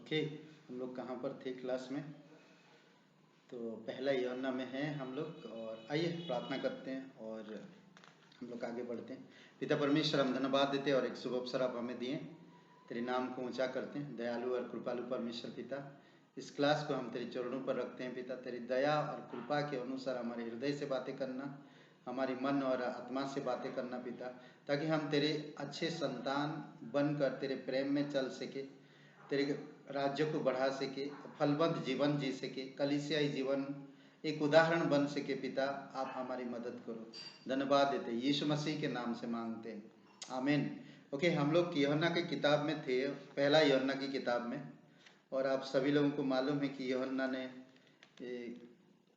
Okay, हम लोग कहाँ पर थे क्लास में? तो पहला यूहन्ना में हैं हम लोग। और आइए प्रार्थना करते हैं और हम लोग आगे बढ़ते हैं। पिता परमेश्वर, हम धन्यवाद देते हैं और एक शुभ अवसर आप हमें दिए, तेरे नाम को ऊंचा करते हैं। दयालु और कृपालु परमेश्वर पिता, इस क्लास को हम तेरे चरणों पर रखते हैं पिता। तेरी दया और कृपा के अनुसार हमारे हृदय से बातें करना, हमारी मन और आत्मा से बातें करना पिता, ताकि हम तेरे अच्छे संतान बनकर तेरे प्रेम में चल सके, तेरे राज्य को बढ़ा सके, फलवंत जीवन जी सके, कलीसियाई जीवन एक उदाहरण बन सके पिता। आप हमारी मदद करो। धन्यवाद देते यीशु मसीह के नाम से मांगते हैं, आमीन। ओके, हम लोग यूहन्ना की किताब में थे, पहला यूहन्ना की किताब में। और आप सभी लोगों को मालूम है कि यूहन्ना ने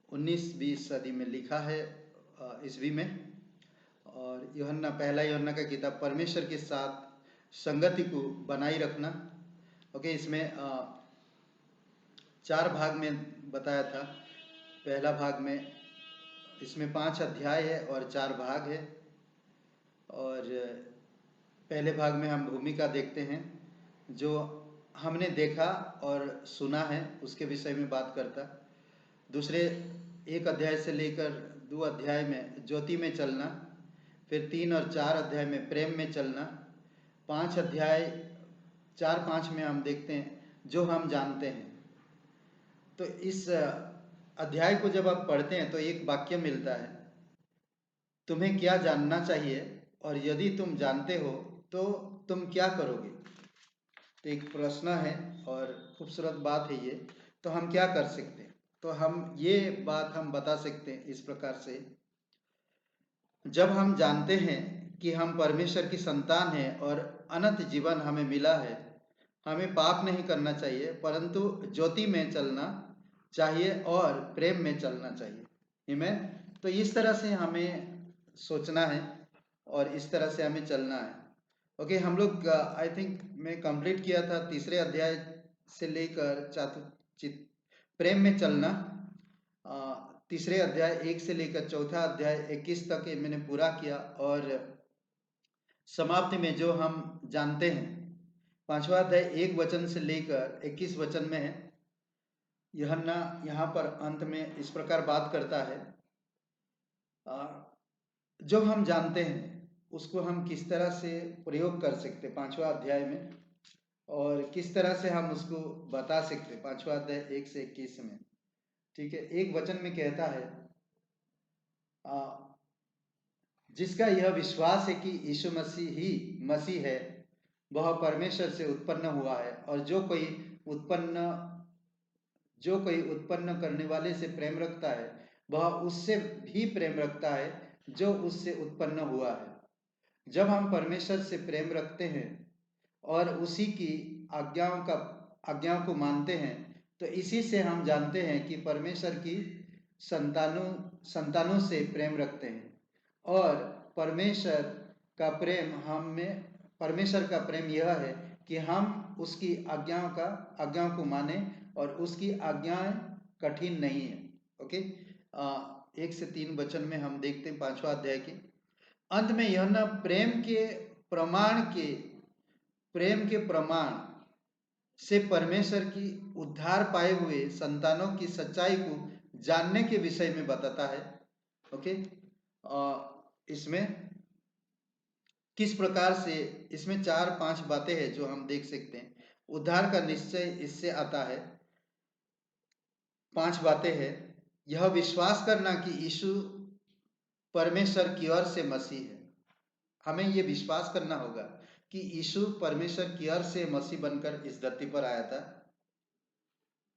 19-20 सदी में लिखा है, ईस्वी में। और यूहन्ना, पहला यूहन्ना का किताब परमेश्वर के साथ संगति को बनाए रखना। ओके, इसमें 4 भाग में बताया था। पहला भाग में इसमें 5 अध्याय है और 4 भाग है। और पहले भाग में हम भूमिका देखते हैं, जो हमने देखा और सुना है उसके विषय में बात करता। दूसरे 1 अध्याय से लेकर 2 अध्याय में ज्योति में चलना, फिर 3 और 4 अध्याय में प्रेम में चलना, 5 अध्याय 4-5 में हम देखते हैं जो हम जानते हैं। तो इस अध्याय को जब आप पढ़ते हैं तो एक वाक्य मिलता है, तुम्हें क्या जानना चाहिए और यदि तुम जानते हो तो तुम क्या करोगे। तो एक प्रश्न है और खूबसूरत बात है ये। तो हम क्या कर सकते हैं? तो हम ये बात हम बता सकते हैं इस प्रकार से, जब हम जानते हैं कि हम परमेश्वर की संतान हैं और अनंत जीवन हमें मिला है, हमें पाप नहीं करना चाहिए परंतु ज्योति में चलना चाहिए और प्रेम में चलना चाहिए। आमीन। तो इस तरह से हमें सोचना है और इस तरह से हमें चलना है। ओके, हम लोग आई थिंक मैं कंप्लीट किया था 3 अध्याय से लेकर प्रेम में चलना। 3 अध्याय 1 से लेकर 4 अध्याय 21 तक मैंने पूरा किया। और समाप्ति में जो हम जानते हैं, 5वां अध्याय 1 वचन से लेकर 21 वचन में है। यूहन्ना यहाँ पर अंत में इस प्रकार बात करता है, जो हम जानते हैं उसको हम किस तरह से प्रयोग कर सकते 5वां अध्याय में, और किस तरह से हम उसको बता सकते 5वां अध्याय 1 से 21 में। ठीक है, एक वचन में कहता है, जिसका यह विश्वास है कि यीशु मसीह ही मसीह है, वह परमेश्वर से उत्पन्न हुआ है, और जो कोई उत्पन्न करने वाले से प्रेम रखता है वह उससे भी प्रेम रखता है जो उससे उत्पन्न हुआ है। जब हम परमेश्वर से प्रेम रखते हैं और उसी की आज्ञाओं को मानते हैं, तो इसी से हम जानते हैं कि परमेश्वर की संतानों से प्रेम रखते हैं। और परमेश्वर का प्रेम यह है कि हम उसकी आज्ञाओं को माने, और उसकी आज्ञाएं कठिन नहीं है। ओके, 1 से 3 वचन में हम देखते हैं 5वां अध्याय के अंत में, यह ना प्रेम के प्रमाण से परमेश्वर की उद्धार पाए हुए संतानों की सच्चाई को जानने के विषय में बताता है। ओके, इसमें किस प्रकार से, इसमें 4-5 बातें हैं जो हम देख सकते हैं। उद्धार का निश्चय इससे आता है। 5 बातें हैं। यह विश्वास करना कि यीशु परमेश्वर की ओर से मसीह है। हमें यह विश्वास करना होगा कि यीशु परमेश्वर की ओर से मसीह बनकर इस धरती पर आया था।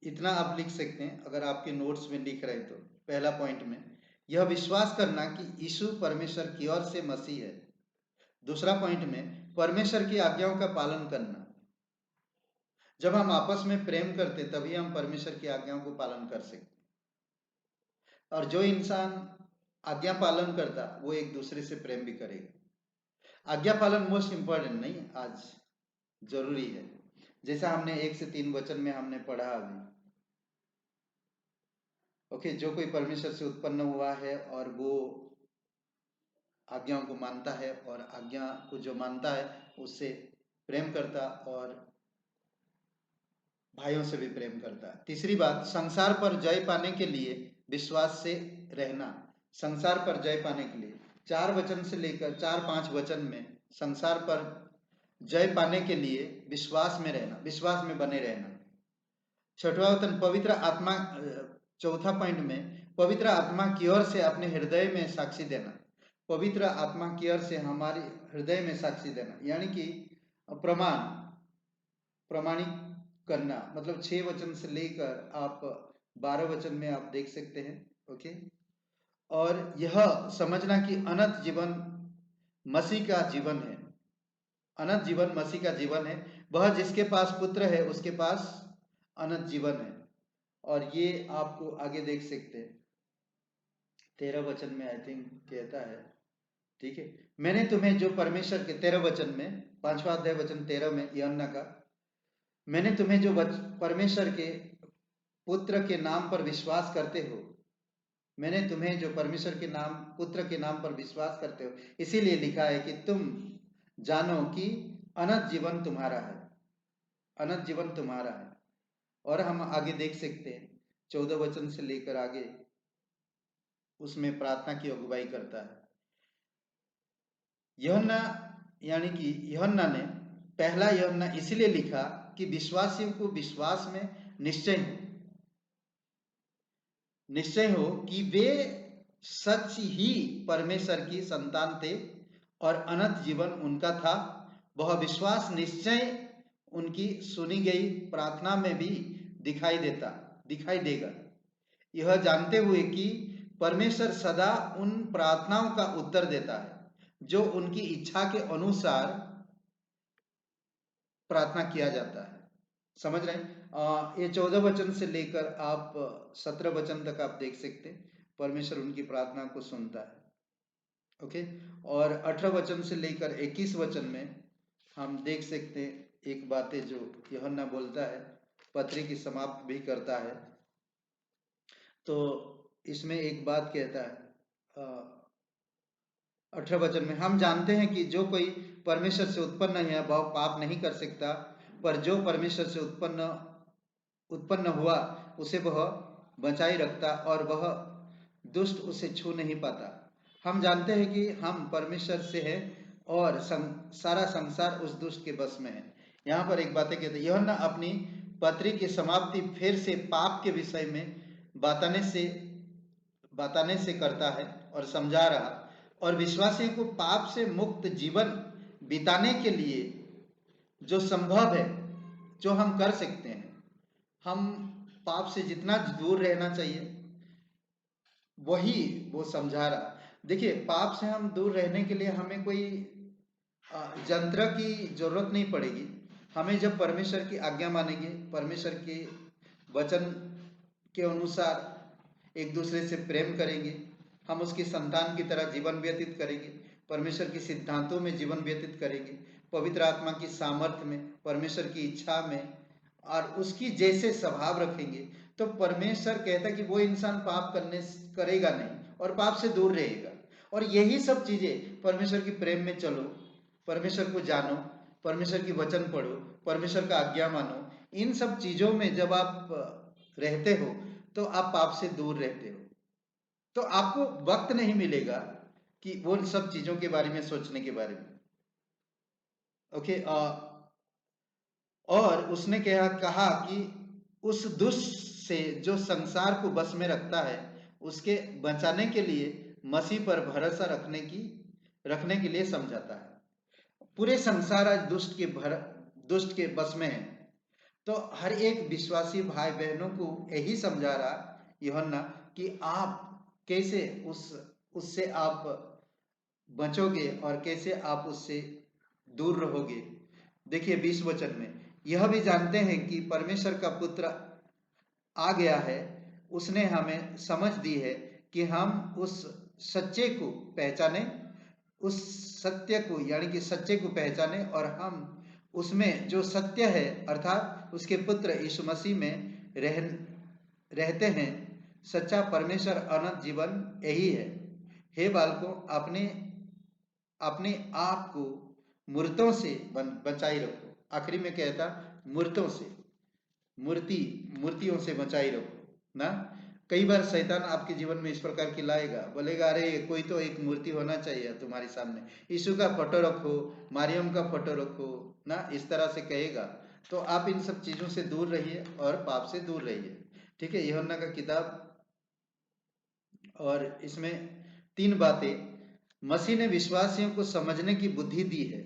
इतना आप लिख सकते हैं अगर आपके नोट्स में लिख रहे तो। पहला पॉइंट में यह विश्वास करना कि यीशु परमेश्वर की ओर से मसीह है। दूसरा पॉइंट में परमेश्वर की आज्ञाओं का पालन करना। जब हम आपस में प्रेम करते तभी हम परमेश्वर की आज्ञाओं को पालन कर सकते। और जो इंसान आज्ञा पालन करता वो एक दूसरे से प्रेम भी करेगा। आज्ञा पालन मोस्ट इंपॉर्टेंट नहीं, आज जरूरी है, जैसा हमने 1 से 3 वचन में हमने पढ़ा अभी। ओके, जो कोई परमेश्वर से उत्पन्न हुआ है और वो आज्ञाओं को मानता है, और आज्ञा को जो मानता है उससे प्रेम करता और भाइयों से भी प्रेम करता है। तीसरी बात, संसार पर जय पाने के लिए विश्वास से रहना। संसार पर जय पाने के लिए 4 वचन से लेकर 4-5 वचन में संसार पर जय पाने के लिए विश्वास में रहना, विश्वास में बने रहना। छठवां वचन, पवित्र आत्मा, चौथा पॉइंट में पवित्र आत्मा की ओर से अपने हृदय में साक्षी देना। पवित्र आत्मा की ओर से हमारे हृदय में साक्षी देना, यानी कि प्रमाणिक करना। मतलब 6 वचन से लेकर आप 12 वचन में आप देख सकते हैं। ओके, और यह समझना कि अनंत जीवन मसीह का जीवन है। अनंत जीवन मसीह का जीवन है। वह जिसके पास पुत्र है उसके पास अनंत जीवन है। और ये आपको आगे देख सकते हैं 13 वचन में, आई थिंक कहता है, ठीक है, मैंने तुम्हें जो परमेश्वर के 13 वचन में, 5वां अध्याय वचन 13 में यूहन्ना का, मैंने तुम्हें जो परमेश्वर के पुत्र के नाम पर विश्वास करते हो, मैंने तुम्हें जो परमेश्वर के नाम, पुत्र के नाम पर विश्वास करते हो, इसीलिए लिखा है कि तुम जानो कि अनंत जीवन तुम्हारा है। अनंत जीवन तुम्हारा है। और हम आगे देख सकते हैं 14 वचन से लेकर आगे, उसमें प्रार्थना की अगुवाई करता है। यूहन्ना, यानी कि यूहन्ना ने पहला यूहन्ना इसलिए लिखा कि विश्वासियों को विश्वास में निश्चय हो कि वे सच ही परमेश्वर की संतान थे और अनंत जीवन उनका था। वह विश्वास निश्चय उनकी सुनी गई प्रार्थना में भी दिखाई देगा, यह जानते हुए कि परमेश्वर सदा उन प्रार्थनाओं का उत्तर देता है जो उनकी इच्छा के अनुसार प्रार्थना किया जाता है। समझ रहे हैं? ये 14 वचन से लेकर आप 17 वचन तक आप देख सकते हैं, परमेश्वर उनकी प्रार्थना को सुनता है। ओके, और 18 वचन से लेकर 21 वचन में हम देख सकते हैं एक बातें जो यूहन्ना बोलता है, पत्री की समाप्त भी करता है। तो इसमें एक बात कहता है 18 वचन में, हम जानते हैं कि जो कोई परमेश्वर से उत्पन्न है वह पाप नहीं कर सकता, पर जो परमेश्वर से उत्पन्न हुआ उसे वह बचाए रखता और वह दुष्ट उसे छू नहीं पाता। हम जानते हैं कि हम परमेश्वर से हैं और सारा संसार उस दुष्ट के बस में है। यहाँ पर एक बातें कहते हैं, यूहन्ना अपनी पत्री की समाप्ति फिर से पाप के विषय में बताने से करता है और समझा रहा, और विश्वासियों को पाप से मुक्त जीवन बिताने के लिए जो संभव है, जो हम कर सकते हैं, हम पाप से जितना दूर रहना चाहिए वही वो समझा रहा। देखिए, पाप से हम दूर रहने के लिए हमें कोई यंत्र की जरूरत नहीं पड़ेगी। हमें जब परमेश्वर की आज्ञा मानेंगे, परमेश्वर के वचन के अनुसार एक दूसरे से प्रेम करेंगे, हम उसकी संतान की तरह जीवन व्यतीत करेंगे, परमेश्वर के सिद्धांतों में जीवन व्यतीत करेंगे, पवित्र आत्मा की सामर्थ्य में, परमेश्वर की इच्छा में और उसकी जैसे स्वभाव रखेंगे, तो परमेश्वर कहता है कि वो इंसान पाप करेगा नहीं और पाप से दूर रहेगा। और यही सब चीजें, परमेश्वर की प्रेम में चलो, परमेश्वर को जानो, परमेश्वर की वचन पढ़ो, परमेश्वर का आज्ञा मानो, इन सब चीजों में जब आप रहते हो तो आप पाप से दूर रहते हो। तो आपको वक्त नहीं मिलेगा कि वो सब चीजों के बारे में सोचने के बारे में। ओके, और उसने कहा कि उस दुष्ट से जो संसार को बस में रखता है, उसके बचाने के लिए मसीह पर भरोसा रखने के लिए समझाता है। पूरे संसार आज दुष्ट के बस में है। तो हर एक विश्वासी भाई बहनों को यही समझा रहा यूहन्ना कि आप कैसे उससे आप बचोगे और कैसे आप उससे दूर रहोगे। देखिए 20 वचन में, यह भी जानते हैं कि परमेश्वर का पुत्र आ गया है, उसने हमें समझ दी है कि हम उस सच्चे को पहचाने, उस सत्य को यानी कि सच्चे को पहचाने और हम उसमें जो सत्य है अर्थात उसके पुत्र यीशु मसीह में रहते हैं। सच्चा परमेश्वर अनंत जीवन यही है। हे बालकों, अपने आप को मूर्तों से बचाई रखो। आखिरी में कहता मूर्तों से, मूर्तियों से बचाई रखो ना। कई बार शैतान आपके जीवन में इस प्रकार की लाएगा, बोलेगा अरे कोई तो एक मूर्ति होना चाहिए तुम्हारे सामने, यीशु का फोटो रखो, मारियम का फोटो रखो ना, इस तरह से कहेगा। तो आप इन सब चीजों से दूर रहिए और पाप से दूर रहिए। ठीक है, यूहन्ना का किताब, और इसमें 3 बातें मसीह ने विश्वासियों को समझने की बुद्धि दी है।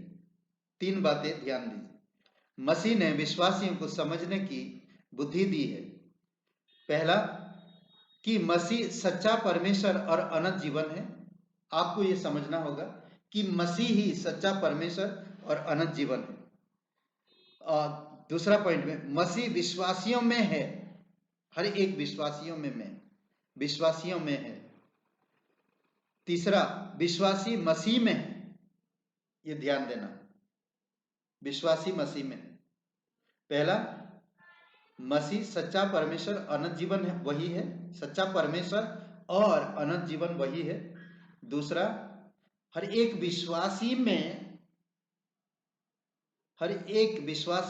3 बातें ध्यान दीजिए, मसीह ने विश्वासियों को समझने की बुद्धि दी है। पहला कि मसीह सच्चा परमेश्वर और अनंत जीवन है। आपको यह समझना होगा कि मसीह ही सच्चा परमेश्वर और अनंत जीवन है। और दूसरा पॉइंट में मसीह विश्वासियों में है, हर एक विश्वासियों में है। तीसरा, विश्वासी मसीह में है, ये ध्यान देना, विश्वासी मसीह में है। पहला, मसीह सच्चा परमेश्वर अनंत जीवन है, वही है सच्चा परमेश्वर और अनंत जीवन वही है। दूसरा, हर एक विश्वासी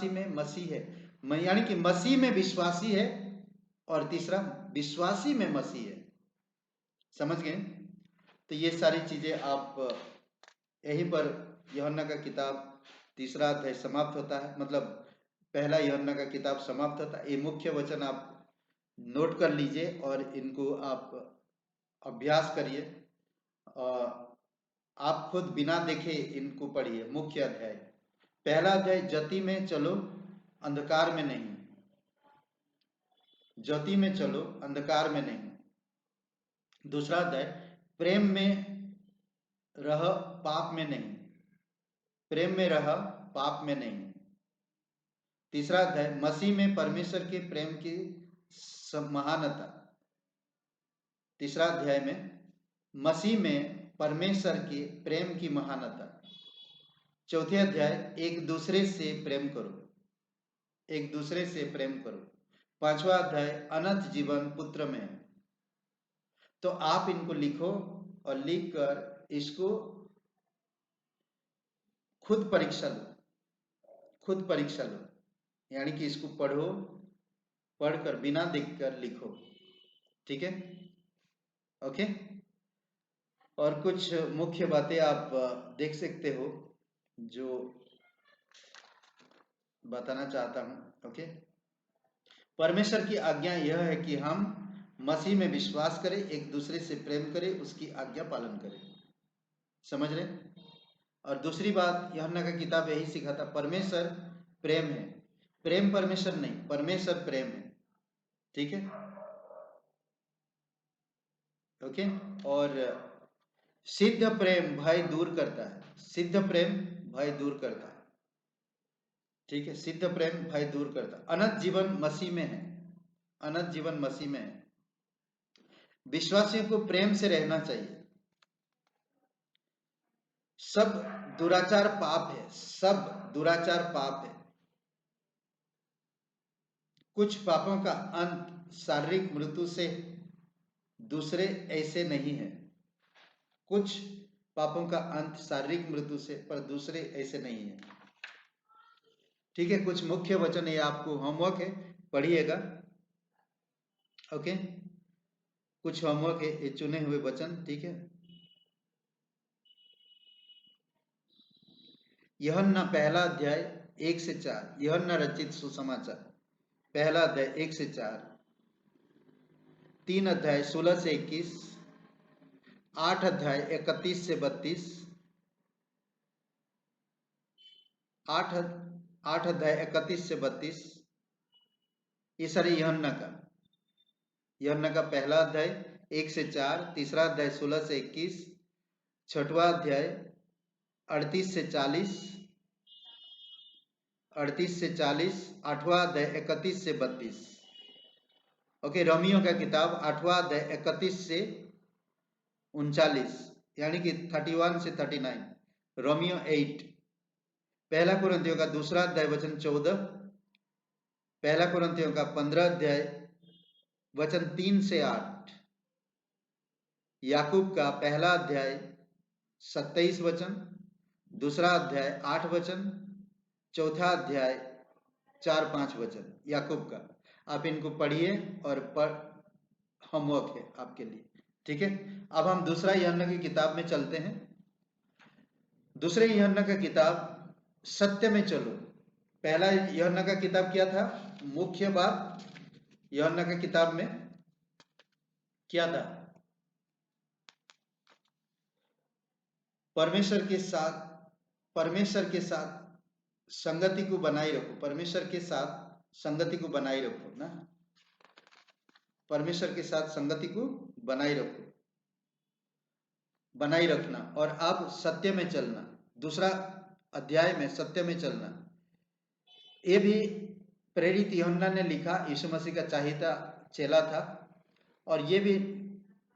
में मसीह है, यानी कि मसीह में विश्वासी है। और तीसरा, विश्वासी में मसीह है। समझ गए? तो ये सारी चीजें आप यहीं पर यूहन्ना का किताब 3 अध्याय समाप्त होता है, मतलब पहला यूहन्ना का किताब समाप्त होता है। ये मुख्य वचन आप नोट कर लीजिए और इनको आप अभ्यास करिए, और आप खुद बिना देखे इनको पढ़िए। मुख्य अध्याय, पहला अध्याय, ज्योति में चलो अंधकार में नहीं, ज्योति में चलो अंधकार में नहीं। दूसरा अध्याय, प्रेम में रह पाप में नहीं, प्रेम में रह पाप में नहीं। तीसरा अध्याय, मसीह में परमेश्वर के प्रेम की महानता। तीसरा अध्याय में मसीह में परमेश्वर के प्रेम की महानता। चौथे अध्याय, एक दूसरे से प्रेम करो, एक दूसरे से प्रेम करो। पांचवा अध्याय, अनंत जीवन पुत्र में है। तो आप इनको लिखो और लिखकर इसको खुद परीक्षा लो, यानी कि इसको पढ़ो, पढ़कर बिना देखकर लिखो। ठीक है, ओके। और कुछ मुख्य बातें आप देख सकते हो जो बताना चाहता हूं। ओके, परमेश्वर की आज्ञा यह है कि हम मसीह में विश्वास करें, एक दूसरे से प्रेम करें, उसकी आज्ञा पालन करें। समझ रहे? और दूसरी बात, यूहन्ना का किताब यही सिखाता, परमेश्वर प्रेम है, प्रेम परमेश्वर नहीं, परमेश्वर प्रेम है। ठीक है, ओके। और सिद्ध प्रेम भय दूर करता है, सिद्ध प्रेम भय दूर करता है। ठीक है, सिद्ध प्रेम भय दूर करता है। अनंत जीवन मसीह में है, अनंत जीवन मसीह में है। विश्वासियों को प्रेम से रहना चाहिए। सब दुराचार पाप है, सब दुराचार पाप है। कुछ पापों का अंत शारीरिक मृत्यु से, दूसरे ऐसे नहीं है। कुछ पापों का अंत शारीरिक मृत्यु से, पर दूसरे ऐसे नहीं है। ठीक है, कुछ मुख्य वचन, ये आपको होमवर्क है, पढ़िएगा। ओके, कुछ होमवर्क है, ये चुने हुए वचन। ठीक है, यूहन्ना पहला अध्याय 1 से 4, यूहन्ना रचित सुसमाचार पहला अध्याय 1 से 4, 3 अध्याय 16 से 21, 8 अध्याय 31 से 32, 8 अध्याय 31 से 32। ये सारे यूहन्ना का पहला अध्याय 1 से 4, तीसरा अध्याय 16 से 21, छठवां अध्याय 38 से 40, 38 से 40, 8वां अध्याय 31 से 32। ओके, रोमियो का किताब 8वां अध्याय 31 से 39, यानी कि 31 से 39, रोमियो 8। पहला कुरिन्थियों का दूसरा अध्याय वचन 14, पहला कुरिन्थियों का 15 अध्याय वचन 3 से 8, याकूब का पहला अध्याय 27 वचन, दूसरा अध्याय 8 वचन, चौथा अध्याय 4-5 वचन याकूब का, आप इनको पढ़िए और होमवर्क है आपके लिए, ठीक है। अब हम दूसरा यूहन्ना की किताब में चलते हैं। दूसरे यूहन्ना का किताब सत्य में चलो। पहला यूहन्ना का किताब क्या था? मुख्य बात यूहन्ना का किताब में क्या था? परमेश्वर के साथ संगति को बनाए रखो। परमेश्वर के साथ संगति को बनाए रखो ना, परमेश्वर के साथ संगति को बनाए रखो, बनाए रखना। और अब सत्य में चलना, दूसरा अध्याय में सत्य में चलना। ये भी प्रेरित यूहन्ना ने लिखा, यीशु मसीह का चाहता चेला था, और ये भी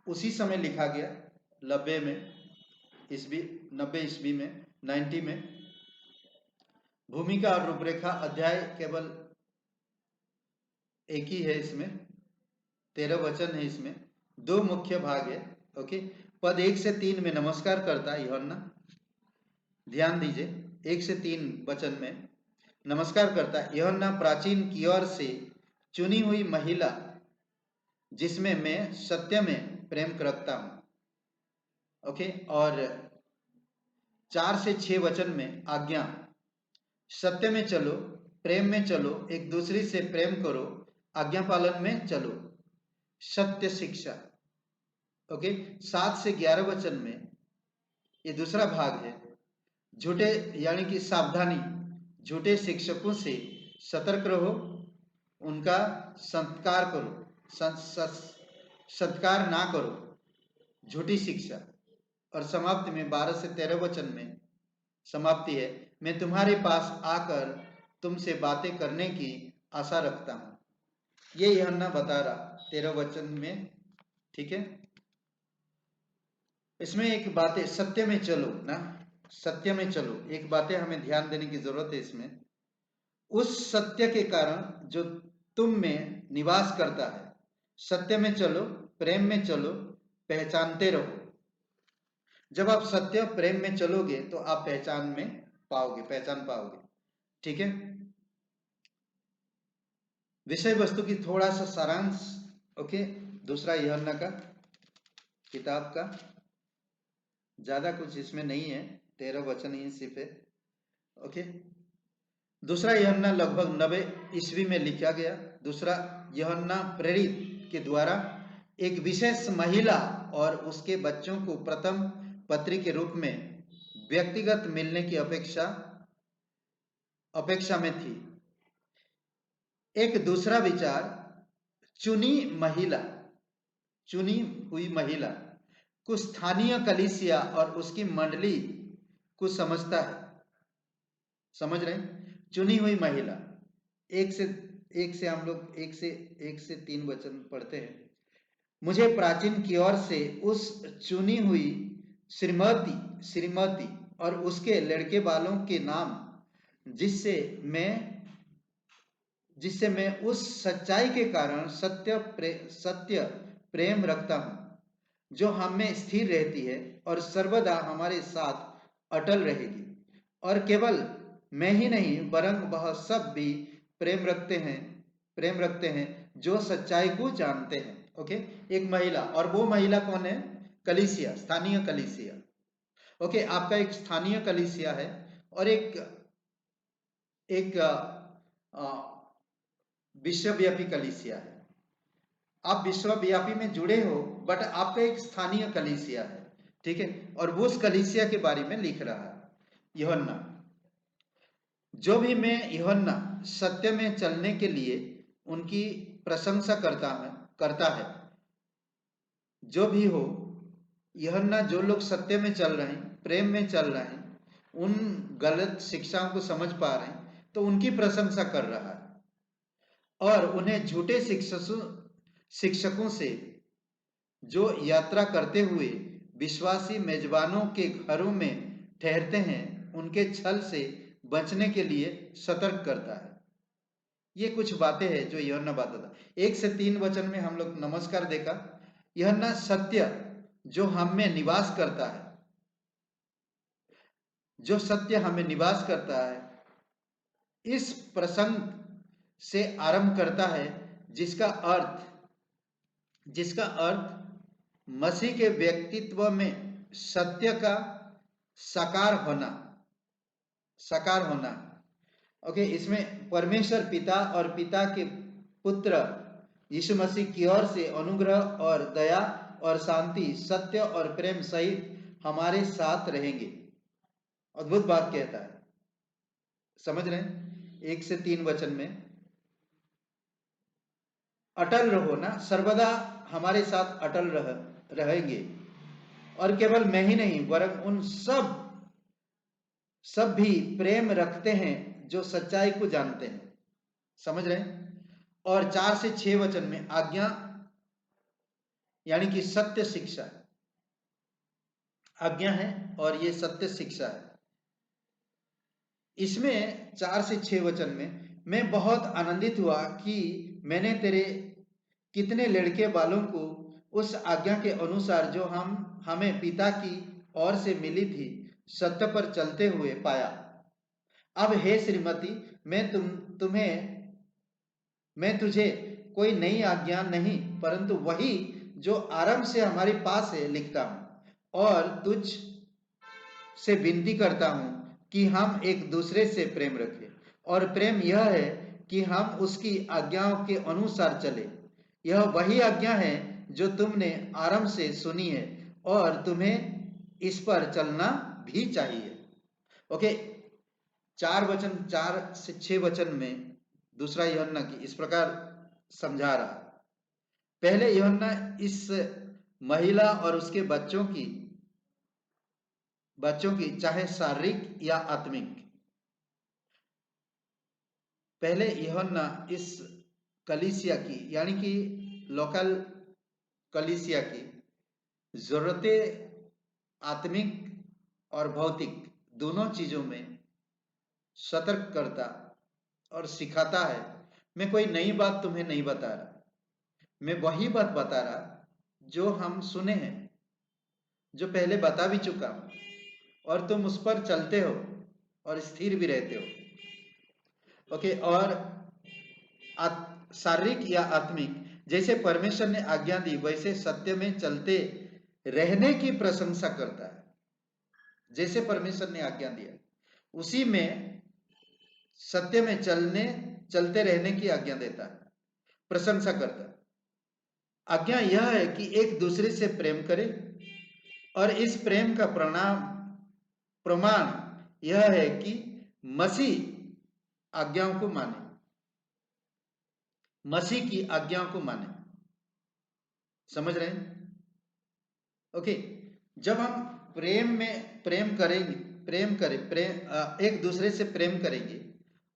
उसी समय लिखा गया 90 ईस्वी में 90 में। भूमिका और रूपरेखा अध्याय केवल एक ही है, इसमें 13 वचन है, इसमें 2 मुख्य भाग है। ओके, पद 1 से 3 में नमस्कार करता है यूहन्ना, ध्यान दीजिए 1 से 3 वचन में नमस्कार करता है। यूहन्ना प्राचीन की ओर से चुनी हुई महिला जिसमें मैं सत्य में प्रेम रखता हूं। ओके, और 4 से 6 वचन में आज्ञा, सत्य में चलो, प्रेम में चलो, एक दूसरे से प्रेम करो, आज्ञा पालन में चलो, सत्य शिक्षा। ओके, 7 से 11 वचन में ये दूसरा भाग है। झूठे यानी कि सावधानी, झूठे शिक्षकों से सतर्क रहो, उनका सत्कार करो, सत्कार ना करो, झूठी शिक्षा। और समाप्ति में 12 से 13 वचन में समाप्ति है, मैं तुम्हारे पास आकर तुमसे बातें करने की आशा रखता हूं। ये यूहन्ना बता रहा 13 वचन में, ठीक है। इसमें एक बात है, सत्य में चलो ना, सत्य में चलो, एक बातें हमें ध्यान देने की जरूरत है इसमें। उस सत्य के कारण जो तुम में निवास करता है, सत्य में चलो, प्रेम में चलो, पहचानते रहो। जब आप सत्य प्रेम में चलोगे तो आप पहचान पाओगे, ठीक है। विषय वस्तु की थोड़ा सा सारांश। ओके, दूसरा यूहन्ना का किताब का ज्यादा कुछ इसमें नहीं है, 13 वचन ही सिर्फ है। ओके, दूसरा यूहन्ना लगभग 90 ईस्वी में लिखा गया। दूसरा यूहन्ना प्रेरित के द्वारा एक विशेष महिला और उसके बच्चों को प्रथम पत्री के रूप में व्यक्तिगत मिलने की अपेक्षा में थी। एक दूसरा विचार, चुनी हुई महिला को स्थानीय कलीसिया और उसकी मंडली को समझता है। समझ रहे हैं? चुनी हुई महिला, एक से हम लोग एक से 3 वचन पढ़ते हैं। मुझे प्राचीन की ओर से उस चुनी हुई श्रीमती और उसके लड़के वालों के नाम, जिससे मैं उस सच्चाई के कारण सत्य प्रेम रखता हूं जो हम में स्थिर रहती है और सर्वदा हमारे साथ अटल रहेगी। और केवल मैं ही नहीं वरन वह सब भी प्रेम रखते हैं जो सच्चाई को जानते हैं। ओके, एक महिला, और वो महिला कौन है? कलीसिया, स्थानीय कलीसिया। ओके, आपका एक स्थानीय कलीसिया है और एक विश्वव्यापी कलीसिया है। आप विश्वव्यापी में जुड़े हो, बट आपका एक स्थानीय कलीसिया है, ठीक है। और वो उस कलीसिया के बारे में लिख रहा है यूहन्ना। जो भी मैं यूहन्ना सत्य में चलने के लिए उनकी प्रशंसा करता है। जो भी हो, यूहन्ना जो लोग सत्य में चल रहे हैं, प्रेम में चल रहे हैं, उन गलत शिक्षाओं को समझ पा रहे हैं, तो उनकी प्रशंसा कर रहा है। और उन्हें झूठे शिक्षकों से जो यात्रा करते हुए विश्वासी मेजबानों के घरों में ठहरते हैं, उनके छल से बचने के लिए सतर्क करता है। ये कुछ बातें हैं जो यूहन्ना बताता। 1 से 3 वचन में हम लोग नमस्कार देखा। यूहन्ना सत्य जो हम में निवास करता है, जो सत्य हमें निवास करता है, इस प्रसंग से आरंभ करता है, जिसका अर्थ मसीह के व्यक्तित्व में सत्य का साकार होना। ओके, इसमें परमेश्वर पिता और पिता के पुत्र यीशु मसीह की ओर से अनुग्रह और दया और शांति, सत्य और प्रेम सहित हमारे साथ रहेंगे। अद्भुत बात कहता है, समझ रहे हैं? 1 से 3 वचन में अटल रहो ना, सर्वदा हमारे साथ अटल रहेंगे। और केवल मैं ही नहीं वरन उन सब भी प्रेम रखते हैं जो सच्चाई को जानते हैं। समझ रहे हैं? और 4 से 6 वचन में आज्ञा यानी कि सत्य शिक्षा, आज्ञा है और ये सत्य शिक्षा है। इसमें 4 से 6 वचन में मैं बहुत आनंदित हुआ कि मैंने तेरे कितने लड़के बालों को उस आज्ञा के अनुसार जो हमें पिता की ओर से मिली थी सत्य पर चलते हुए पाया। अब हे श्रीमती, मैं तुझे कोई नई आज्ञा नहीं परंतु वही जो आरंभ से हमारे पास है लिखता हूं, और तुझ से विनती करता हूं कि हम एक दूसरे से प्रेम रखें। और प्रेम यह है कि हम उसकी आज्ञाओं के अनुसार चले। यह वही आज्ञा है जो तुमने आरंभ से सुनी है और तुम्हें इस पर चलना भी चाहिए। ओके, 4 से 6 वचन में दूसरा यूहन्ना की इस प्रकार समझा रहा। पहले यूहन्ना इस महिला और उसके बच्चों की चाहे शारीरिक या आत्मिक, पहले यूहन्ना इस कलीसिया की यानी कि लोकल कलीसिया की जरूरतें आत्मिक और भौतिक दोनों चीजों में सतर्क करता और सिखाता है। मैं कोई नई बात तुम्हें नहीं बता रहा, मैं वही बात बता रहा जो हम सुने हैं, जो पहले बता भी चुका हूं, और तुम उस पर चलते हो और स्थिर भी रहते हो। ओके, और शारीरिक या आत्मिक, जैसे परमेश्वर ने आज्ञा दी वैसे सत्य में चलते रहने की प्रशंसा करता है। जैसे परमेश्वर ने आज्ञा दिया उसी में सत्य में चलते रहने की आज्ञा देता है, प्रशंसा करता है। आज्ञा यह है कि एक दूसरे से प्रेम करें, और इस प्रेम का प्रमाण यह है कि मसीह आज्ञाओं को माने, मसीह की आज्ञाओं को माने। समझ रहे हैं? ओके, जब हम एक दूसरे से प्रेम करेंगे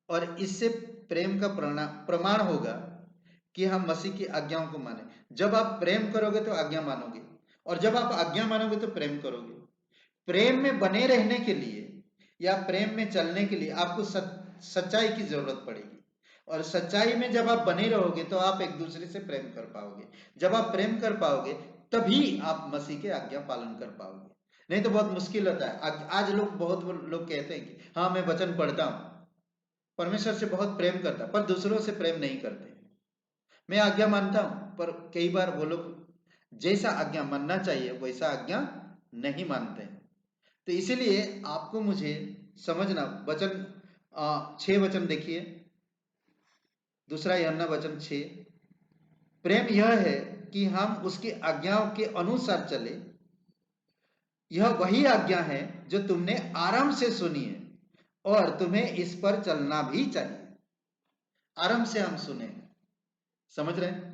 और इससे प्रेम का प्रमाण होगा कि हम मसीह की आज्ञाओं को माने। जब आप प्रेम करोगे तो आज्ञा मानोगे, और जब आप आज्ञा मानोगे तो प्रेम करोगे। प्रेम में बने रहने के लिए या प्रेम में चलने के लिए आपको सच्चाई की जरूरत पड़ेगी, और सच्चाई में जब आप बने रहोगे तो आप एक दूसरे से प्रेम कर पाओगे। जब आप प्रेम कर पाओगे तभी आप मसीह के आज्ञा पालन कर पाओगे, नहीं तो बहुत मुश्किल होता है। आज बहुत लोग कहते हैं कि हाँ मैं वचन पढ़ता हूं, परमेश्वर से बहुत प्रेम करता, पर दूसरों से प्रेम नहीं करते। मैं आज्ञा मानता हूं, पर कई बार वो लोग जैसा आज्ञा मानना चाहिए वैसा आज्ञा नहीं मानते हैं। तो इसीलिए आपको मुझे समझना, 6 वचन देखिए, दूसरा यूहन्ना वचन 6, प्रेम यह है कि हम उसकी आज्ञाओं के अनुसार चले। यह वही आज्ञा है जो तुमने आरंभ से सुनी है और तुम्हें इस पर चलना भी चाहिए। आरंभ से हम सुने, समझ रहे हैं?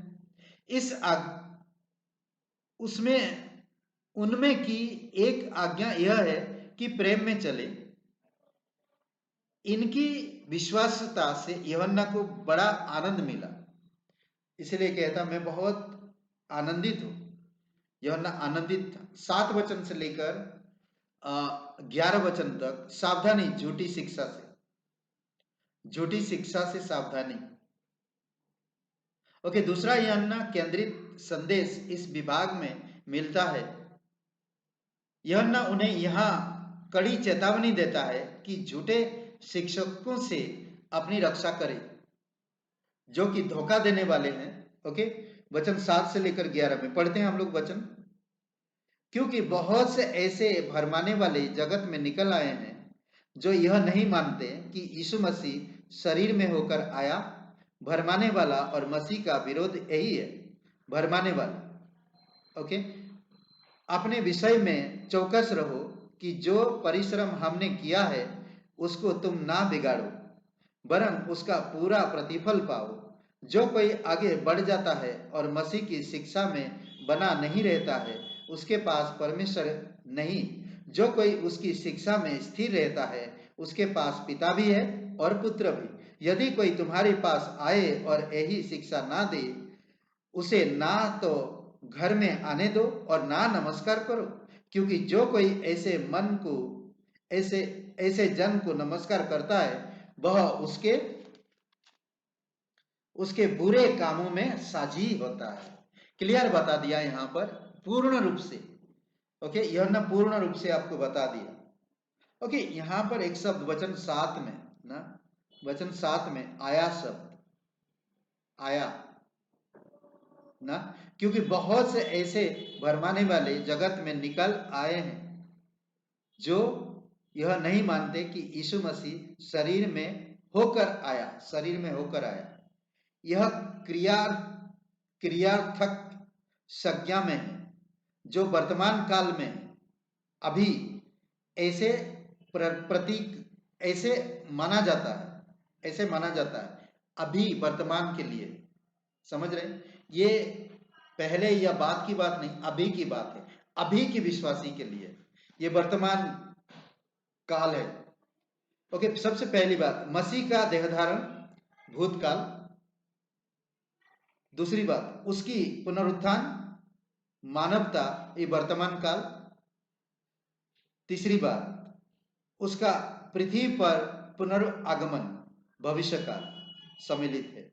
उनमें की एक आज्ञा यह है कि प्रेम में चले। इनकी विश्वासता से यूहन्ना को बड़ा आनंद मिला, इसलिए कहता मैं बहुत आनंदित हूं। यूहन्ना आनंदित था। 7 वचन से लेकर 11 वचन तक सावधानी, झूठी शिक्षा से सावधानी। ओके, दूसरा यूहन्ना केंद्रित संदेश इस विभाग में मिलता है। यूहन्ना उन्हें यहां कड़ी चेतावनी देता है कि झूठे शिक्षकों से अपनी रक्षा करें। जो कि धोखा देने वाले हैं। ओके, वचन 7 से लेकर 11 में पढ़ते हैं हम लोग वचन। क्योंकि बहुत से ऐसे भरमाने वाले जगत में निकल आए हैं जो यह नहीं मानते कि यीशु मसीह शरीर में होकर आया। भरमाने वाला और मसीह का विरोध यही है, भरमाने वाला। ओके, अपने विषय में चौकस रहो कि जो परिश्रम हमने किया है उसको तुम ना बिगाड़ो, वरन उसका पूरा प्रतिफल पाओ। जो कोई आगे बढ़ जाता है और मसीह की शिक्षा में बना नहीं रहता है उसके पास परमेश्वर नहीं। जो कोई उसकी शिक्षा में स्थिर रहता है उसके पास पिता भी है और पुत्र भी। यदि कोई तुम्हारे पास आए और यही शिक्षा ना दे, उसे ना तो घर में आने दो और ना नमस्कार करो, क्योंकि जो कोई ऐसे मन को ऐसे ऐसे जन को नमस्कार करता है वह उसके उसके बुरे कामों में साझी होता है। क्लियर बता दिया यहाँ पर पूर्ण रूप से। ओके, यह ना पूर्ण रूप से आपको बता दिया। ओके, यहाँ पर एक शब्द वचन 7 में ना, वचन 7 में आया शब्द, आया ना, क्योंकि बहुत से ऐसे भरमाने वाले जगत में निकल आए हैं जो यह नहीं मानते कि यीशु मसीह शरीर में होकर आया, शरीर में होकर आया। यह क्रियार्थक संज्ञा में है जो वर्तमान काल में अभी ऐसे प्रतीक ऐसे माना जाता है, ऐसे माना जाता है अभी वर्तमान के लिए। समझ रहे, ये पहले या बाद की बात नहीं, अभी की बात है, अभी की विश्वासी के लिए ये वर्तमान काल है। ओके, सबसे पहली बात मसीह का देहधारण भूतकाल। दूसरी बात उसकी पुनरुत्थान मानवता ये वर्तमान काल। तीसरी बात उसका पृथ्वी पर पुनरागमन भविष्य काल सम्मिलित है।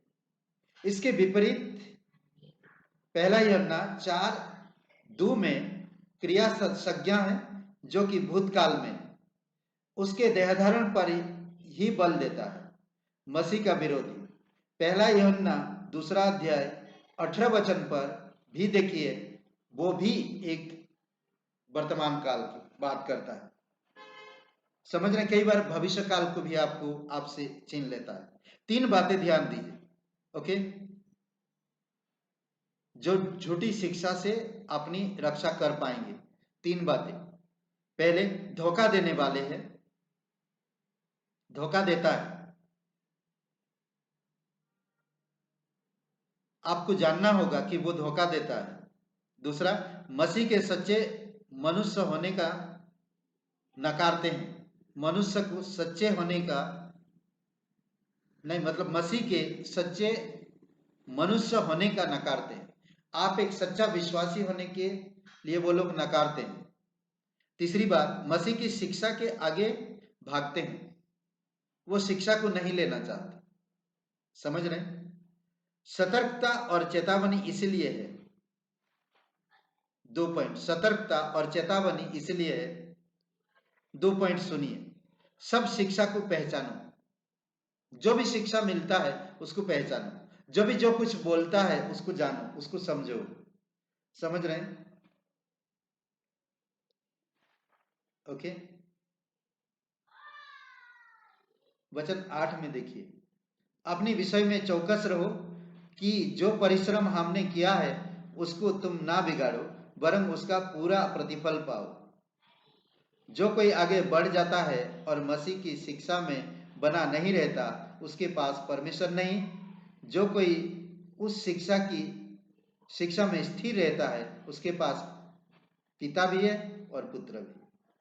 इसके विपरीत पहला यूहन्ना 4:2 में क्रिया संज्ञा है जो कि भूतकाल में उसके देहधारण पर ही बल देता है, मसीह का विरोधी। पहला यूहन्ना 2 अध्याय 18 पर भी देखिए, वो भी एक वर्तमान काल की बात करता है। समझ रहे, कई बार भविष्य काल को भी आपसे छीन लेता है। 3 बातें ध्यान दीजिए। ओके, जो झूठी शिक्षा से अपनी रक्षा कर पाएंगे। 3 बातें। पहले, धोखा देने वाले हैं, धोखा देता है, आपको जानना होगा कि वो धोखा देता है। दूसरा, मसीह के सच्चे मनुष्य होने का नकारते हैं, मनुष्य को सच्चे होने का नहीं, मतलब मसीह के सच्चे मनुष्य होने का नकारते हैं। आप एक सच्चा विश्वासी होने के लिए वो लोग नकारते हैं। तीसरी बात, मसीह की शिक्षा के आगे भागते हैं, वो शिक्षा को नहीं लेना चाहते। समझ रहे हैं? सतर्कता और चेतावनी इसलिए है, 2 पॉइंट, सतर्कता और चेतावनी इसलिए है। 2 पॉइंट सुनिए। सब शिक्षा को पहचानो, जो भी शिक्षा मिलता है उसको पहचानो, जो कुछ बोलता है उसको जानो, उसको समझो। समझ रहे हैं? ओके, वचन 8 में देखिए, अपने विषय में चौकस रहो कि जो परिश्रम हमने किया है उसको तुम ना बिगाड़ो, वरन उसका पूरा प्रतिफल पाओ। जो कोई आगे बढ़ जाता है और मसीह की शिक्षा में बना नहीं रहता उसके पास परमेश्वर नहीं। जो कोई उस शिक्षा में स्थिर रहता है उसके पास पिता भी है और पुत्र भी।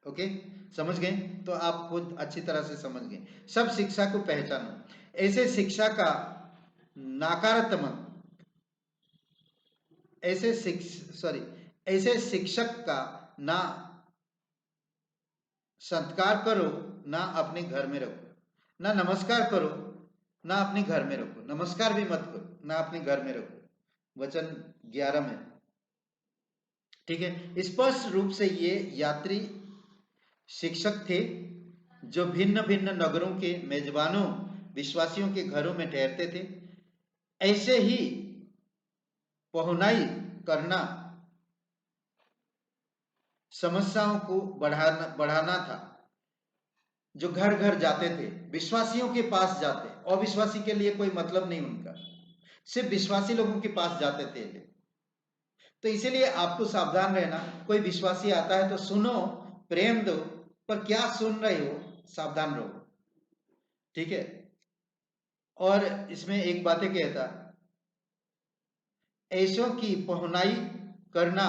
ओके, समझ गए? तो आप खुद अच्छी तरह से समझ गए। सब शिक्षा को पहचानो। ऐसे शिक्षा का नकारात्मक ऐसे शिक्षक का ना सत्कार करो, ना अपने घर में रखो, ना नमस्कार करो, ना अपने घर में रखो, नमस्कार भी मत करो, ना अपने घर में रखो। वचन 11 में, ठीक है, स्पष्ट रूप से ये यात्री शिक्षक थे जो भिन्न भिन्न नगरों के मेजबानों विश्वासियों के घरों में ठहरते थे। ऐसे ही पहुनाई करना समस्याओं को बढ़ाना था। जो घर घर जाते थे, विश्वासियों के पास जाते, अविश्वासी के लिए कोई मतलब नहीं उनका, सिर्फ विश्वासी लोगों के पास जाते थे। तो इसीलिए आपको सावधान रहना। कोई विश्वासी आता है तो सुनो, प्रेम दो, पर क्या सुन रहे हो, सावधान रहो, ठीक है। और इसमें एक बातें कहता, ऐसों की पहुनाई करना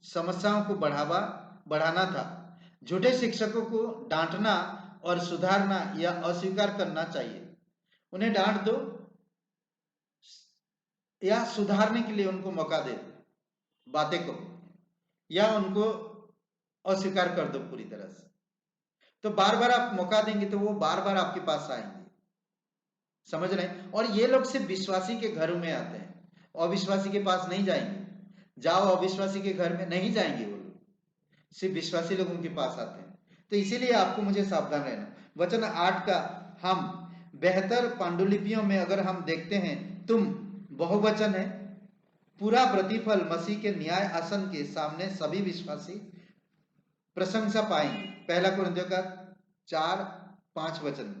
समस्याओं को बढ़ाना था। झूठे शिक्षकों को डांटना और सुधारना या अस्वीकार करना चाहिए। उन्हें डांट दो या सुधारने के लिए उनको मौका दे दो, बातें को, या उनको अस्वीकार कर दो पूरी तरह से। तो बार बार आप मौका देंगे तो वो बार बार आपके पास आएंगे, समझ रहे हैं। और ये लोग सिर्फ विश्वासी के घरों में आते हैं, अविश्वासी के पास नहीं जाएंगे। जाओ अविश्वासी के घर में नहीं जाएंगे वो लोग, सिर्फ विश्वासी लोगों के पास आते हैं। तो इसीलिए आपको मुझे सावधान रहना। वचन 8 का हम बेहतर पांडुलिपियों में अगर हम देखते हैं, तुम बहुवचन है, पूरा प्रतिफल मसीह के न्याय आसन के सामने सभी विश्वासी प्रशंसा पाएंगे। पहला कुरिन्थियों का 4-5 वचन,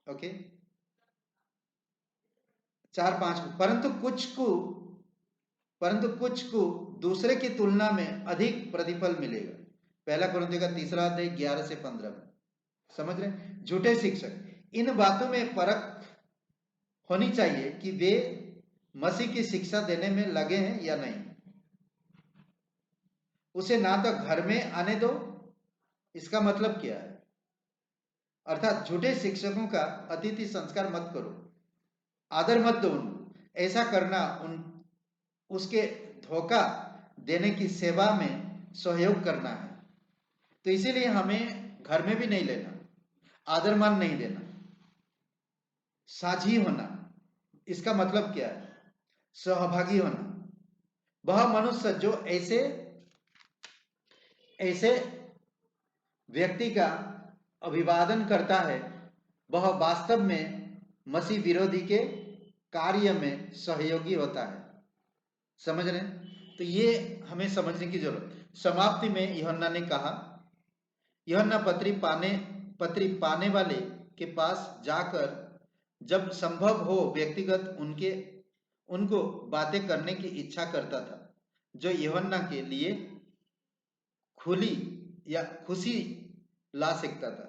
ओके, 4-5। परंतु कुछ को दूसरे की तुलना में अधिक प्रतिफल मिलेगा। पहला कुरिन्थियों का 3 अध्याय 11 से 15 में, समझ रहे। झूठे शिक्षक, इन बातों में परख होनी चाहिए कि वे मसीह की शिक्षा देने में लगे हैं या नहीं। उसे ना तो घर में आने दो, इसका मतलब क्या है, अर्थात झूठे शिक्षकों का अतिथि संस्कार मत करो, आदर मत दो उनको। ऐसा करना उसके धोखा देने की सेवा में सहयोग करना है। तो इसीलिए हमें घर में भी नहीं लेना, आदर मान नहीं देना, साझी होना। इसका मतलब क्या है, सहभागी होना। वह मनुष्य जो ऐसे व्यक्ति का अभिवादन करता है, वह वास्तव में मसीह विरोधी के कार्य में सहयोगी होता है, समझ रहे। तो ये हमें समझने की जरूरत। समाप्ति में यूहन्ना ने कहा, यूहन्ना पत्री पाने वाले के पास जाकर जब संभव हो व्यक्तिगत उनको बातें करने की इच्छा करता था, जो यूहन्ना के लिए खुली या खुशी ला सकता था।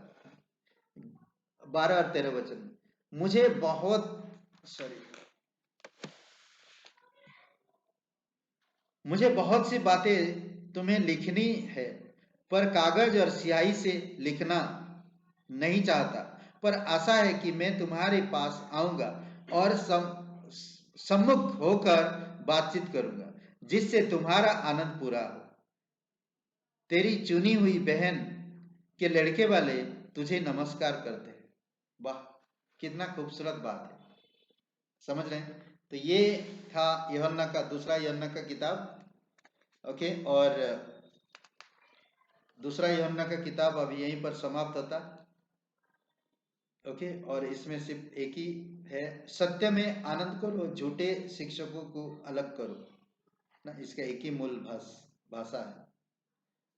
12 और 13 वचन, मुझे बहुत सी बातें तुम्हें लिखनी है, पर कागज और स्याही से लिखना नहीं चाहता, पर आशा है कि मैं तुम्हारे पास आऊंगा और सम्मुख होकर बातचीत करूंगा, जिससे तुम्हारा आनंद पूरा हो। तेरी चुनी हुई बहन के लड़के वाले तुझे नमस्कार करते हैं। वाह, कितना खूबसूरत बात है, समझ रहे हैं। तो ये था यूहन्ना का दूसरा यूहन्ना का किताब, ओके। और दूसरा यूहन्ना का किताब अभी यहीं पर समाप्त होता, ओके। और इसमें सिर्फ एक ही है, सत्य में आनंद करो, झूठे शिक्षकों को अलग करो ना, इसका एक ही मूल भाषा है,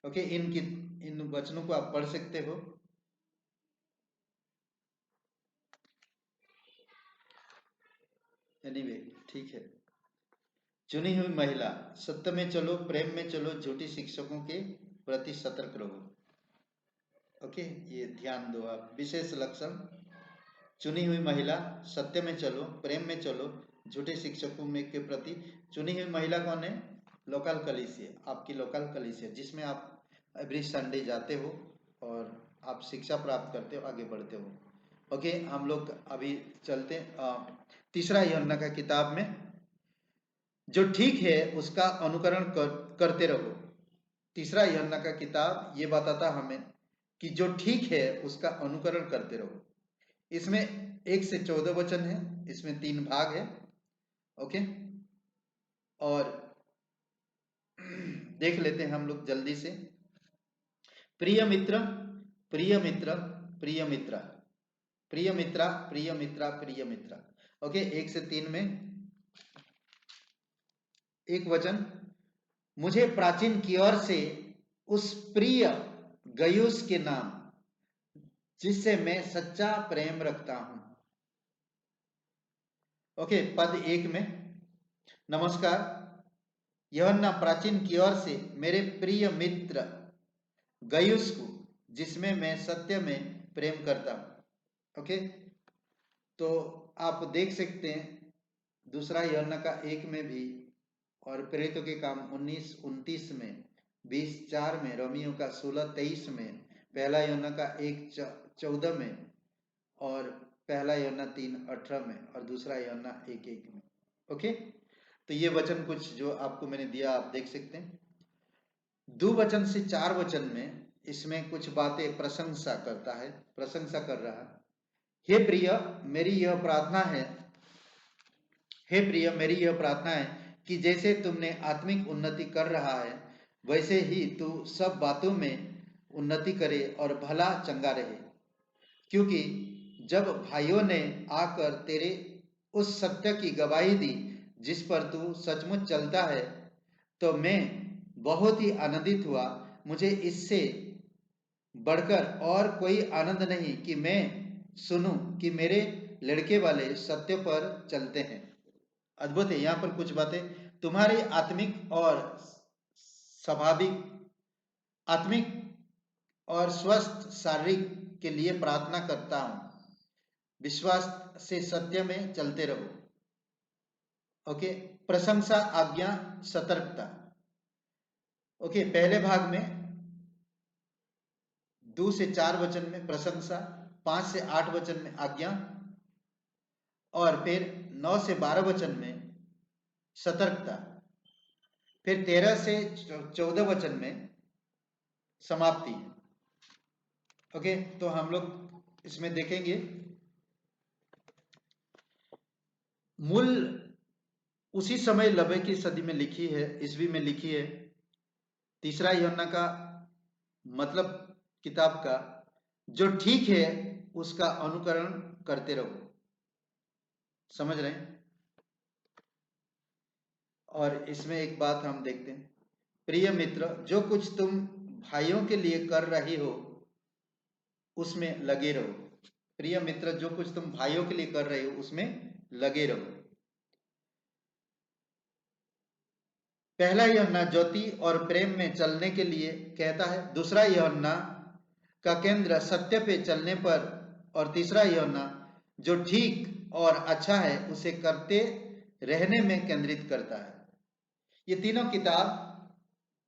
ओके। इन वचनों को आप पढ़ सकते हो। एनीवे, ठीक है। चुनी हुई महिला, सत्य में चलो, प्रेम में चलो, झूठी शिक्षकों के प्रति सतर्क रहो, ओके। ये ध्यान दो आप, विशेष लक्षण, चुनी हुई महिला, सत्य में चलो, प्रेम में चलो, झूठे शिक्षकों में के प्रति। चुनी हुई महिला कौन है, लोकल कलीसिया, आपकी लोकल कलीसिया, जिसमें आप एवरी संडे जाते हो और आप शिक्षा प्राप्त करते हो, आगे बढ़ते हो, ओके। हम लोग अभी चलते तीसरा यूहन्ना का किताब में, जो ठीक है उसका अनुकरण करते रहो। तीसरा यूहन्ना का किताब ये बताता हमें कि जो ठीक है उसका अनुकरण करते रहो। इसमें 1 से 14 वचन है, इसमें 3 भाग है, ओके। और देख लेते हैं हम लोग जल्दी से। प्रिय मित्र, प्रिय मित्र, प्रिय मित्र, प्रिय मित्रा, प्रिय मित्रा, प्रिय मित्रा, ओके, 1 से 3 में एक वचन, मुझे प्राचीन की ओर से उस प्रिय गयुस के नाम जिससे मैं सच्चा प्रेम रखता हूं। ओके, पद 1 में, नमस्कार, यूहन्ना प्राचीन की ओर से मेरे प्रिय मित्र गयुस को जिसमें मैं सत्य में प्रेम करता हूं। ओके, तो आप देख सकते हैं दूसरा यूहन्ना का 1 में भी, और प्रेरितों के काम 19-29 में, 20-4 में, रोमियो का 16-23 में, पहला यूहन्ना का 1-14 में, और पहला यूहन्ना 3-18 में, और दूसरा यूहन्ना 1-1 में। ओके, तो ये वचन कुछ जो आपको मैंने दिया आप देख सकते हैं। 2 वचन से 4 वचन में इसमें कुछ बातें प्रशंसा करता है, प्रशंसा कर रहा है। हे प्रिय, मेरी यह प्रार्थना है, हे प्रिय, मेरी यह प्रार्थना है कि जैसे तुमने आत्मिक उन्नति कर रहा है वैसे ही तू सब बातों में उन्नति करे और भला चंगा रहे, क्योंकि जब भाइयों ने आकर तेरे उस सत्य की गवाही दी जिस पर तू सचमुच चलता है, तो मैं बहुत ही आनंदित हुआ। मुझे इससे बढ़कर और कोई आनंद नहीं कि मैं सुनूं कि मेरे लड़के वाले सत्य पर चलते हैं। अद्भुत है, यहाँ पर कुछ बातें, तुम्हारी आत्मिक और स्वाभाविक, आत्मिक और स्वस्थ शारीरिक के लिए प्रार्थना करता हूं, विश्वास से सत्य में चलते रहो। ओके, प्रशंसा, आज्ञा, सतर्कता। ओके, पहले भाग में 2 से 4 वचन में प्रशंसा, 5 से 8 वचन में आज्ञा, और फिर 9 से 12 वचन में सतर्कता, फिर 13 से 14 वचन में समाप्ति। ओके, तो हम लोग इसमें देखेंगे मूल उसी समय नब्बे की सदी में लिखी है, ईस्वी में लिखी है। तीसरा यूहन्ना का मतलब किताब का, जो ठीक है उसका अनुकरण करते रहो। समझ रहे हैं? और इसमें एक बात हम देखते हैं, प्रिय मित्र, जो कुछ तुम भाइयों के लिए कर रही हो उसमें लगे रहो। प्रिय मित्र, जो कुछ तुम भाइयों के लिए कर रहे हो उसमें लगे रहो। पहला यूहन्ना ज्योति और प्रेम में चलने के लिए कहता है, दूसरा यूहन्ना का केंद्र सत्य पे चलने पर, और तीसरा यूहन्ना जो ठीक और अच्छा है उसे करते रहने में केंद्रित करता है। ये तीनों किताब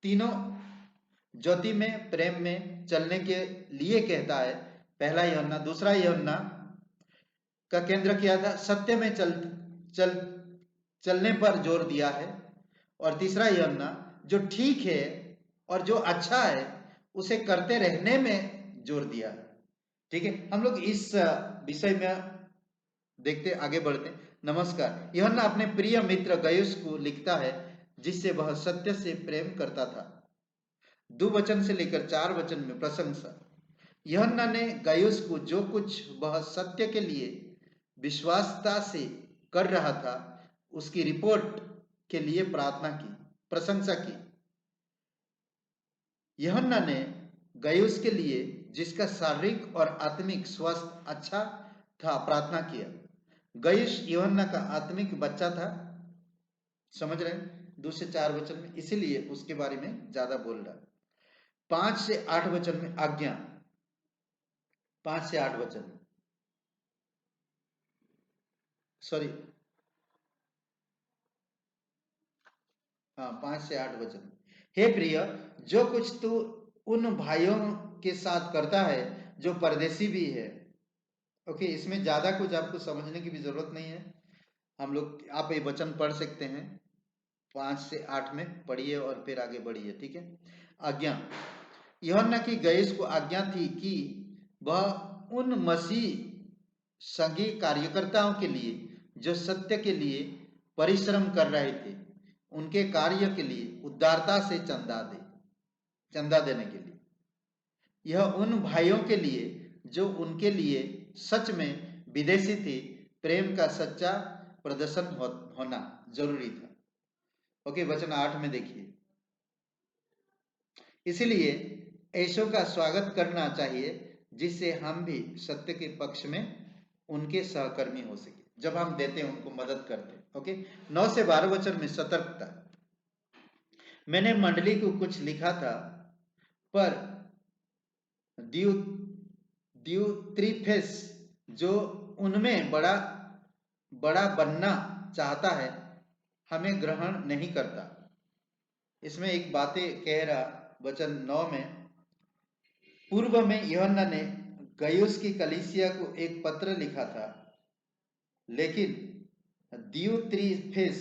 तीनों ज्योति में, प्रेम में चलने के लिए कहता है। पहला यूहन्ना, दूसरा यूहन्ना का केंद्र किया था सत्य में चलने पर जोर दिया है, और तीसरा यूहन्ना जो ठीक है और जो अच्छा है उसे करते रहने में जोर दिया है। ठीक है, हम लोग इस विषय में देखते आगे बढ़ते। नमस्कार, यूहन्ना अपने प्रिय मित्र गयुस को लिखता है जिससे वह सत्य से प्रेम करता था। 2 वचन से लेकर 4 वचन में प्रशंसा। यूहन्ना ने गयुस को जो कुछ वह सत्य के लिए विश्वासता से कर रहा था उसकी रिपोर्ट के लिए प्रार्थना की, प्रशंसा की। यूहन्ना ने गयुस के लिए जिसका शारीरिक और आत्मिक स्वास्थ्य अच्छा था प्रार्थना किया। गयुस यूहन्ना का आत्मिक बच्चा था। समझ रहे हैं? 2 से 4 वचन में, इसीलिए उसके बारे में ज्यादा बोल रहा है। 5 से 8 वचन में आज्ञा, 5 से 8 वचन, सॉरी, हाँ, 5 से 8 वचन। हे प्रिय, जो कुछ तू उन भाइयों के साथ करता है जो परदेसी भी है। ओके, इसमें ज्यादा कुछ आपको समझने की भी जरूरत नहीं है। हम लोग, आप ये वचन पढ़ सकते हैं, 5 से 8 में पढ़िए और फिर आगे बढ़िए। ठीक है, आज्ञा। यूहन्ना की गयुस को आज्ञा थी कि वह उन मसीह संगी कार्यकर्ताओं के लिए जो सत्य के लिए परिश्रम कर रहे थे उनके कार्य के लिए उदारता से चंदा देने के लिए। यह उन भाइयों के लिए जो उनके लिए सच में विदेशी थे प्रेम का सच्चा प्रदर्शन होना जरूरी था। ओके, वचन 8 में देखिए, इसलिए ऐसों का स्वागत करना चाहिए जिससे हम भी सत्य के पक्ष में उनके सहकर्मी हो सके। जब हम देते हैं उनको मदद करते हैं। ओके, 9 से 12 वचन में सतर्कता। मैंने मंडली को कुछ लिखा था, पर दियुत्रिफेस जो उनमें बड़ा बनना चाहता है हमें ग्रहण नहीं करता। इसमें एक बातें कह रहा, वचन 9 में, पूर्व में यूहन्ना ने गयुस की कलीसिया को एक पत्र लिखा था, लेकिन दियुत्रिफेस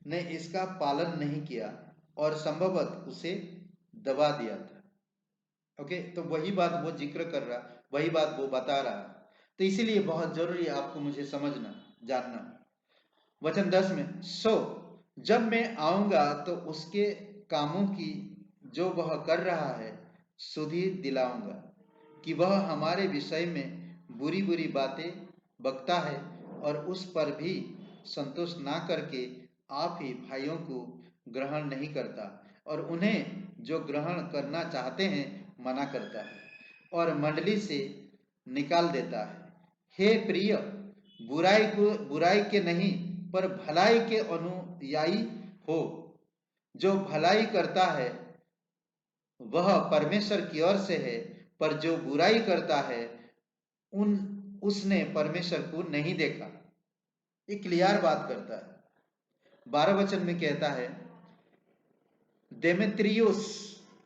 ने इसका पालन नहीं किया और संभवतः उसे दबा दिया था। ओके, तो वही बात वो जिक्र कर रहा, वही बात वो बता रहा। तो इसीलिए बहुत जरूरी है आपको मुझे समझना, जानना। वचन 10 में, सो जब मैं आऊंगा तो उसके कामों की जो वह कर रहा है सुधि दिलाऊंगा कि वह हमारे विषय में बुरी बुरी बातें बकता है और उस पर भी संतोष ना करके आप ही भाइयों को ग्रहण नहीं करता और उन्हें जो ग्रहण करना चाहते हैं मना करता है और मंडली से निकाल देता है। हे प्रिय, बुराई के नहीं पर भलाई के अनुयायी हो। जो भलाई करता है वह परमेश्वर की ओर से है, पर जो बुराई करता है उसने परमेश्वर को नहीं देखा। ये क्लियर बात करता है। 12 वचन में कहता है, देमेत्रियुस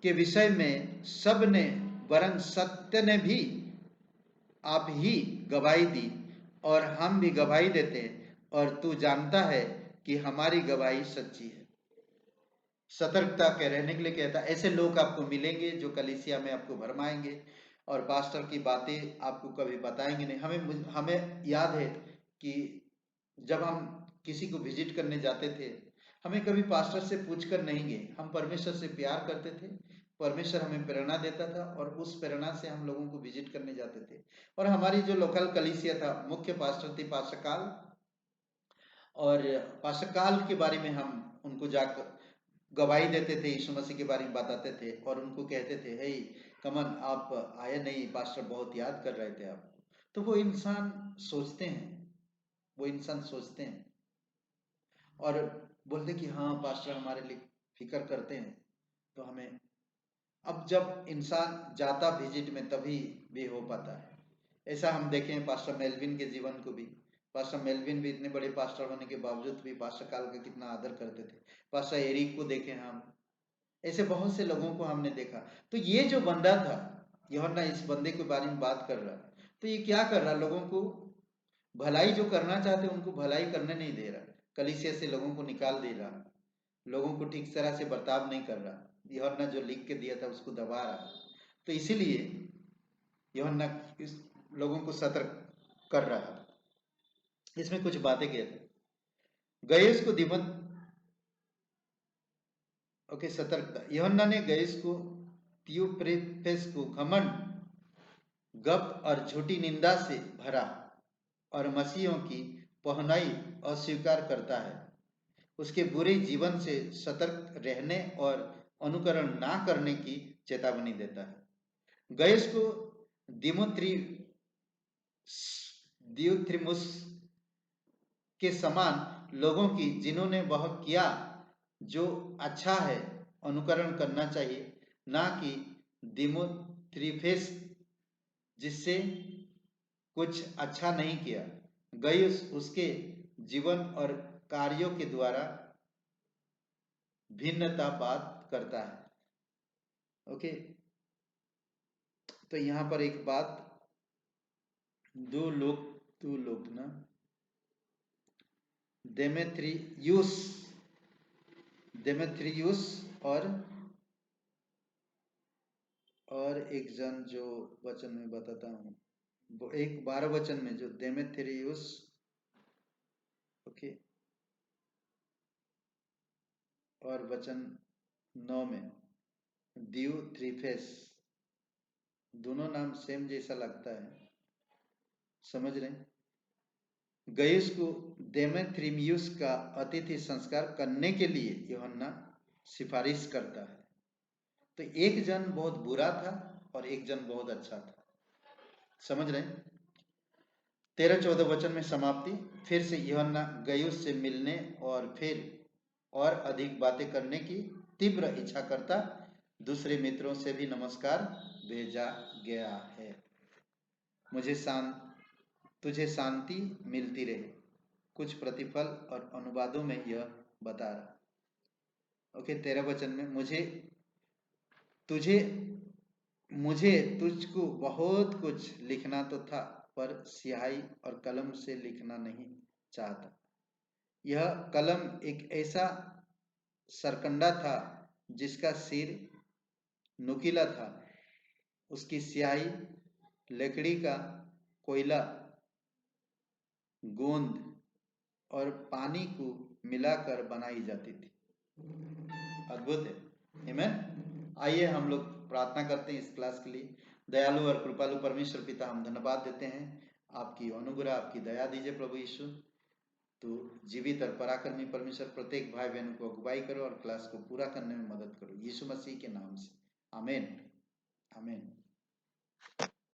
के विषय में सब ने वरन सत्य ने भी आप ही गवाही दी और हम भी गवाही देते हैं और तू जानता है कि हमारी गवाही सच्ची है। सतर्कता के रहने के लिए कहता है, ऐसे लोग आपको मिलेंगे जो कलीसिया में आपको भरमाएंगे और पास्टर की बातें आपको कभी बताएंगे नहीं। हमें याद है कि जब हम किसी को विजिट करने जाते थे, हमें कभी पास्टर से पूछकर नहीं गए। हम परमेश्वर से प्यार करते थे, परमेश्वर हमें प्रेरणा देता था और उस प्रेरणा से हम लोगों को विजिट करने जाते थे। और हमारी जो लोकल कलीसिया था, मुख्य पास्टर थी पास्टर काल, और पास्टर काल के बारे में हम उनको जाकर गवाही देते थे, यीशु मसीह के बारे में बताते थे और उनको कहते थे, हे कमन आप आए नहीं, पास्टर बहुत याद कर रहे थे आपको। तो वो इंसान सोचते हैं और बोलते कि हाँ पास्टर हमारे लिए फिक्र करते हैं। तो हमें अब जब इंसान जाता विजिट में तभी भी हो पाता है। ऐसा हम देखें पास्टर मेलविन के जीवन को भी। पास्टर मेलविन भी इतने बड़े पास्टर होने के बावजूद भी पास्टर काल का कितना आदर करते थे। पास्टर एरिक को देखें हम, ऐसे बहुत से लोगों को हमने देखा। तो ये जो बंदा था, यूहन्ना इस बंदे के बारे में बात कर रहा, तो ये क्या कर रहा, लोगों को भलाई जो करना चाहते उनको भलाई करने नहीं दे रहा, कलीसिया से लोगों को निकाल दे रहा, लोगों को ठीक तरह से बर्ताव नहीं कर रहा। यूहन्ना जो लिख के दिया था उसको दबा रहा। तो इसीलिए यूहन्ना इस लोगों को सतर्क कर रहा था। इसमें कुछ बातें कहते, गयुस को दिमत, ओके, सतर्कता। यूहन्ना ने गयुस को थियोप्रेफेस को घमंड, गप और झूठी निंदा से भरा और मसीहों की पहनाई अस्वीकार करता है। उसके बुरे जीवन से सतर्क रहने और अनुकरण ना करने की चेतावनी देता है। गयुस को दियुत्रिमुस के समान लोगों की जिन्होंने वह किया जो अच्छा है अनुकरण करना चाहिए, ना कि दिमुत्रिफेस जिससे कुछ अच्छा नहीं किया। गयुस उसके जीवन और कार्यों के द्वारा भिन्नता बात करता है। ओके, तो यहां पर एक बात, दो लोग ना, देमेत्रियुस और एक जन जो वचन में बताता हूं, वो एक 12 वचन में जो देमेत्रियुस, ओके, और वचन 9 में दियुत्रिफेस, दोनों नाम सेम जैसा लगता है, समझ रहे हैं? गयुस को देमेत्रियस का अतिथि संस्कार करने के लिए यूहन्ना सिफारिश करता है। तो एक जन बहुत बुरा था और एक जन बहुत अच्छा था, समझ रहे हैं? 13-14 वचन में समाप्ति। फिर से यूहन्ना गयुस से मिलने और फिर और अधिक बातें करने की तीव्र इच्छा करता। दूसरे मित्रों से भी नमस्कार भेजा गया है। तुझे शांति मिलती रहे। कुछ प्रतिफल और अनुवादों में यह बता रहा। ओके, 13 वचन में मुझे तुझको बहुत कुछ लिखना तो था, पर स्याही और कलम से लिखना नहीं चाहता। यह कलम एक ऐसा सरकंडा था जिसका सिर नुकीला था। उसकी स्याही लकड़ी का कोयला, गोंद और पानी को मिलाकर बनाई जाती थी। अद्भुत है, आमीन। आइए हम लोग प्रार्थना करते हैं इस क्लास के लिए। दयालु और कृपालु परमेश्वर पिता, हम धन्यवाद देते हैं, आपकी अनुग्रह, आपकी दया दीजिए प्रभु यीशु। तो जीवित और पराक्रमी परमेश्वर प्रत्येक भाई बहन को अगुवाई करो और क्लास को पूरा करने में मदद करो, यीशु मसीह के नाम से, आमीन, आमीन।